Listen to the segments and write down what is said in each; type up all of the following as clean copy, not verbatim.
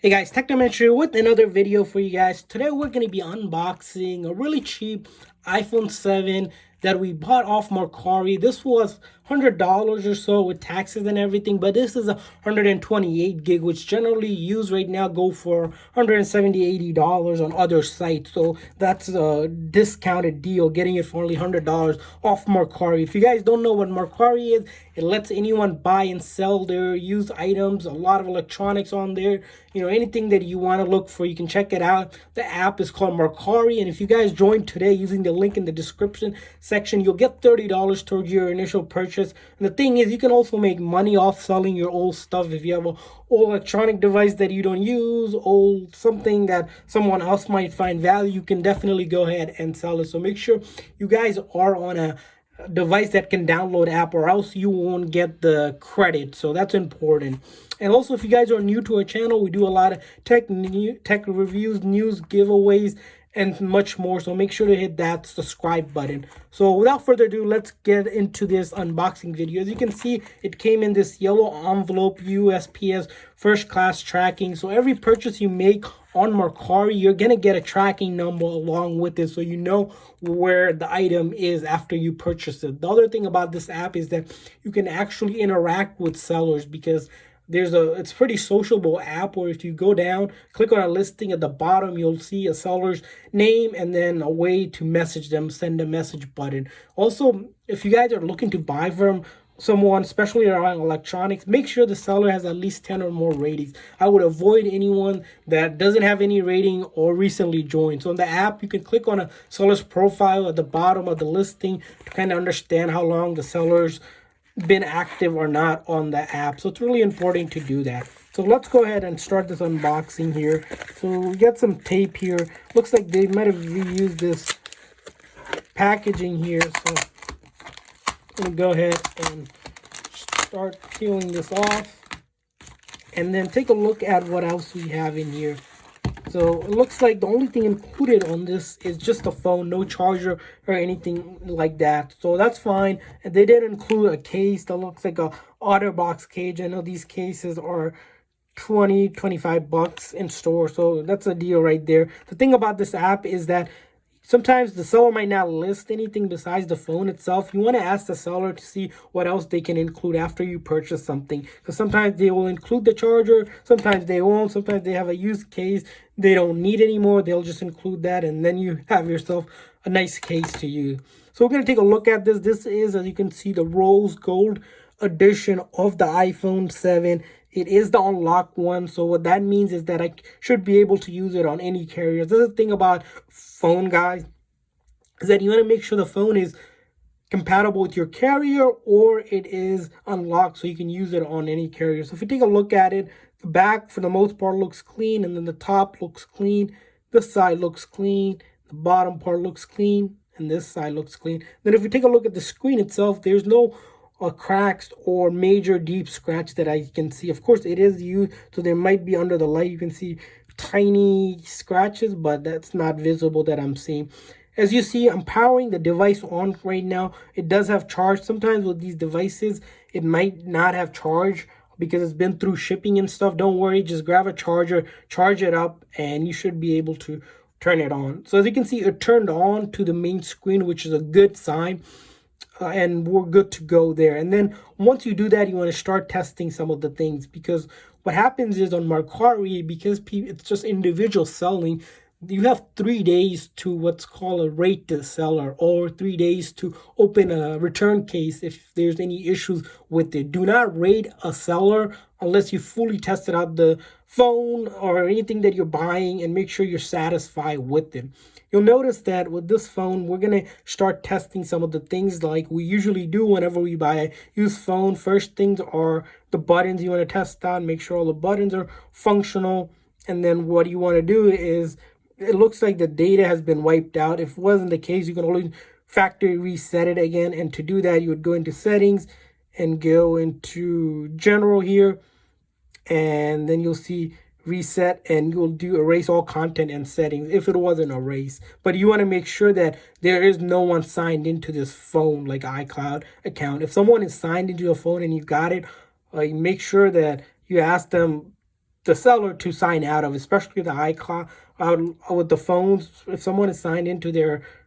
Hey guys, Technomentary here with another video for you guys. Today we're going to be unboxing a really cheap iPhone 7 that we bought off Mercari. This was $100 or so with taxes and everything, but this is a 128 gig, which generally used right now go for $170, $80 on other sites. So that's a discounted deal, getting it for only $100 off Mercari. If you guys don't know what Mercari is, it lets anyone buy and sell their used items, a lot of electronics on there. Anything that you want to look for, you can check it out. The app is called Mercari, and if you guys join today using the link in the description section, you'll get $30 towards your initial purchase. And the thing is, you can also make money off selling your old stuff. If you have an old electronic device that you don't use, old something that someone else might find value, you can definitely go ahead and sell it. So make sure you guys are on a device that can download app, or else you won't get the credit. So that's important. And also, if you guys are new to our channel, we do a lot of tech reviews, news, giveaways, and much more. So make sure to hit that subscribe button. So without further ado, let's get into this unboxing video. As you can see, it came in this yellow envelope, USPS first class tracking. So every purchase you make on Mercari, you're gonna get a tracking number along with it, so you know where the item is after you purchase it. The other thing about this app is that you can actually interact with sellers, because it's pretty sociable app where if you go down, click on a listing, at the bottom you'll see a seller's name and then a way to message them, send a message button. Also, if you guys are looking to buy from someone, especially around electronics, make sure the seller has at least 10 or more ratings. I would avoid anyone that doesn't have any rating or recently joined. So in the app, you can click on a seller's profile at the bottom of the listing to kind of understand how long the seller's been active or not on the app. So it's really important to do that. So let's go ahead and start this unboxing here. So we got some tape here. Looks like they might have reused this packaging here. So I'm gonna go ahead and start peeling this off, and then take a look at what else we have in here. So it looks like the only thing included on this is just a phone, no charger or anything like that. So that's fine. And they did include a case that looks like a OtterBox cage. I know these cases are 25 bucks in store, so that's a deal right there. The thing about this app is that sometimes the seller might not list anything besides the phone itself. You want to ask the seller to see what else they can include after you purchase something, because sometimes they will include the charger, sometimes they won't, sometimes they have a used case they don't need anymore, they'll just include that, and then you have yourself a nice case to use. So we're going to take a look at this. This is, as you can see, the rose gold edition of the iPhone 7. It is the unlocked one, so what that means is that I should be able to use it on any carrier. This is the thing about phone, guys, is that you want to make sure the phone is compatible with your carrier, or it is unlocked so you can use it on any carrier. So if you take a look at it, the back for the most part looks clean, and then the top looks clean, this side looks clean, the bottom part looks clean, and this side looks clean. Then if you take a look at the screen itself, there's no cracks or major deep scratch that I can see. Of course, it is used, so there might be under the light, you can see tiny scratches, but that's not visible that I'm seeing. As you see, I'm powering the device on right now. It does have charge. Sometimes with these devices, it might not have charge because it's been through shipping and stuff. Don't worry, just grab a charger, charge it up, and you should be able to turn it on. So as you can see, it turned on to the main screen, which is a good sign. And we're good to go there. And then once you do that, you want to start testing some of the things, because what happens is on Mercari, because it's just individual selling, you have 3 days to what's called a rate the seller, or 3 days to open a return case if there's any issues with it. Do not rate a seller unless you fully tested out the phone or anything that you're buying, and make sure you're satisfied with it. You'll notice that with this phone, we're going to start testing some of the things like we usually do whenever we buy a used phone. First things are the buttons you want to test out, make sure all the buttons are functional. And then what you want to do is, it looks like the data has been wiped out. If it wasn't the case, you can always factory reset it again. And to do that, you would go into settings and go into general here. And then you'll see reset, and you'll do erase all content and settings if it wasn't erased. But you want to make sure that there is no one signed into this phone, like iCloud account. If someone is signed into your phone and you got it, make sure that you ask them the seller to sign out of, especially the iCloud with the phones. If someone is signed into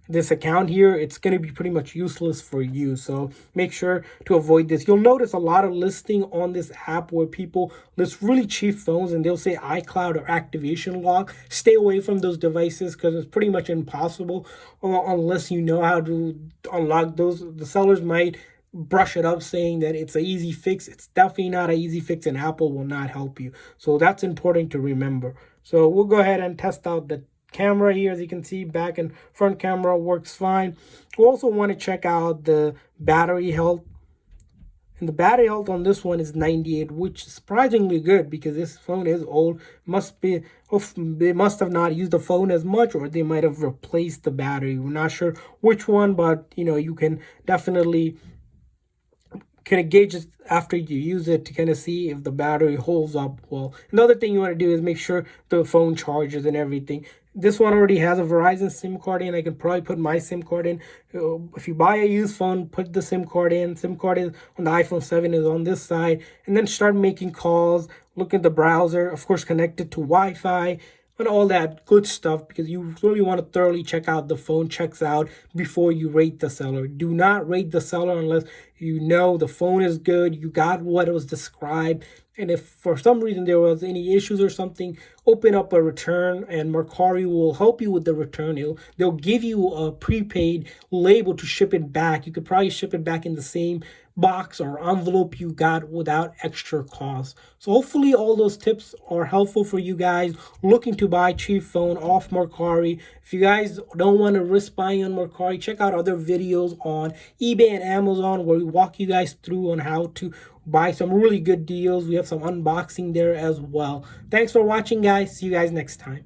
this account here, it's going to be pretty much useless for you. So make sure to avoid this. You'll notice a lot of listing on this app where people list really cheap phones and they'll say iCloud or activation lock. Stay away from those devices because it's pretty much impossible unless you know how to unlock those. The sellers might brush it up saying that it's an easy fix. It's definitely not an easy fix, and Apple will not help you. So that's important to remember. So we'll go ahead and test out the camera here. As you can see, back and front camera works fine. We also want to check out the battery health. And the battery health on this one is 98, which is surprisingly good because this phone is old. They must have not used the phone as much, or they might have replaced the battery. We're not sure which one, but you can definitely kind of gauge it after you use it to kind of see if the battery holds up well. Another thing you want to do is make sure the phone charges and everything. This one already has a Verizon SIM card in. I can probably put my SIM card in. If you buy a used phone, put the SIM card in. SIM card is on the iPhone 7 is on this side. And then start making calls. Look at the browser. Of course, connect it to Wi-Fi and all that good stuff, because you really want to thoroughly check out the phone checks out before you rate the seller. Do not rate the seller unless you know the phone is good, you got what it was described. And if for some reason there was any issues or something, open up a return and Mercari will help you with the return. They'll give you a prepaid label to ship it back. You could probably ship it back in the same box or envelope you got without extra cost. So hopefully all those tips are helpful for you guys looking to buy cheap phone off Mercari. If you guys don't want to risk buying on Mercari, check out other videos on eBay and Amazon where we walk you guys through on how to buy some really good deals. We have some unboxing there as well. Thanks for watching, guys. See you guys next time.